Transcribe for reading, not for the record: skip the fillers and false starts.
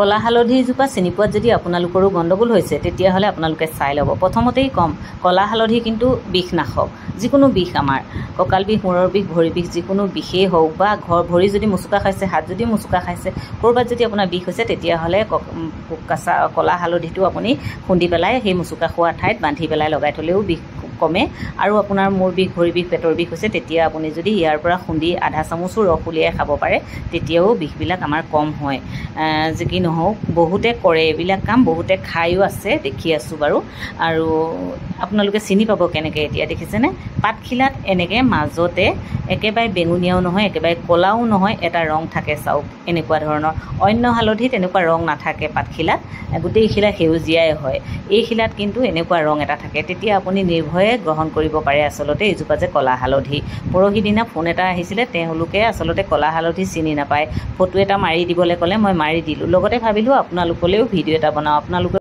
কলা হালধিজোপা চিনি পোৱাত যদি আপোনালোকৰো গণ্ডগোল হৈছে তেতিয়াহ'লে আপোনালোকে চাই ল'ব। প্ৰথমতেই ক'ম, কলা হালধি কিন্তু বিষনাশক। যিকোনো বিষ, আমাৰ কঁকাল বিষ, মূৰৰ বিষ, ভৰি বিষ, যিকোনো বিষেই হওক বা ভৰি যদি মোচোকা খাইছে, হাত যদি মোচোকা খাইছে, ক'ৰবাত যদি আপোনাৰ বিষ হৈছে তেতিয়াহ'লে কেঁচা কলা হালধিটো আপুনি খুন্দি পেলাই সেই মোচোকা খোৱা ঠাইত বান্ধি পেলাই লগাই থ'লেও বিষ কমে। আৰু আপোনাৰ মূৰ বিষ, ভৰি বিষ, পেটৰ বিষ হৈছে তেতিয়া আপুনি যদি ইয়াৰ পৰা খুন্দি আধা চামুচো ৰস উলিয়াই খাব পাৰে তেতিয়াও বিষবিলাক আমাৰ কম হয়। যি কি নহওক, বহুতে কৰে এইবিলাক কাম, বহুতে খায়ো আছে, দেখি আছোঁ বাৰু। আৰু আপোনালোকে চিনি পাব কেনেকৈ, এতিয়া দেখিছেনে? পাতখিলাত এনেকৈ মাজতে একেবাৰে বেঙুনীয়াও নহয়, একেবাৰে ক'লাও নহয়, এটা ৰং থাকে চাওক, এনেকুৱা ধৰণৰ। অন্য হালধিত এনেকুৱা ৰং নাথাকে পাতখিলাত, গোটেই শিলা সেউজীয়াই হয়। এই শিলাত কিন্তু এনেকুৱা ৰং এটা থাকে। তেতিয়া আপুনি নিৰ্ভয়ে গ্ৰহণ কৰিব পাৰে আচলতে এইজোপা যে কলা হালধি। পৰহি দিনা ফোন এটা আহিছিলে, তেওঁলোকে আচলতে কলা হালধি চিনি নাপায়, ফটো এটা মাৰি দিবলৈ ক'লে, মই মাৰি দিলোঁ। লগতে ভাবিলোঁ আপোনালোকলৈও ভিডিঅ' এটা বনাওঁ, আপোনালোকে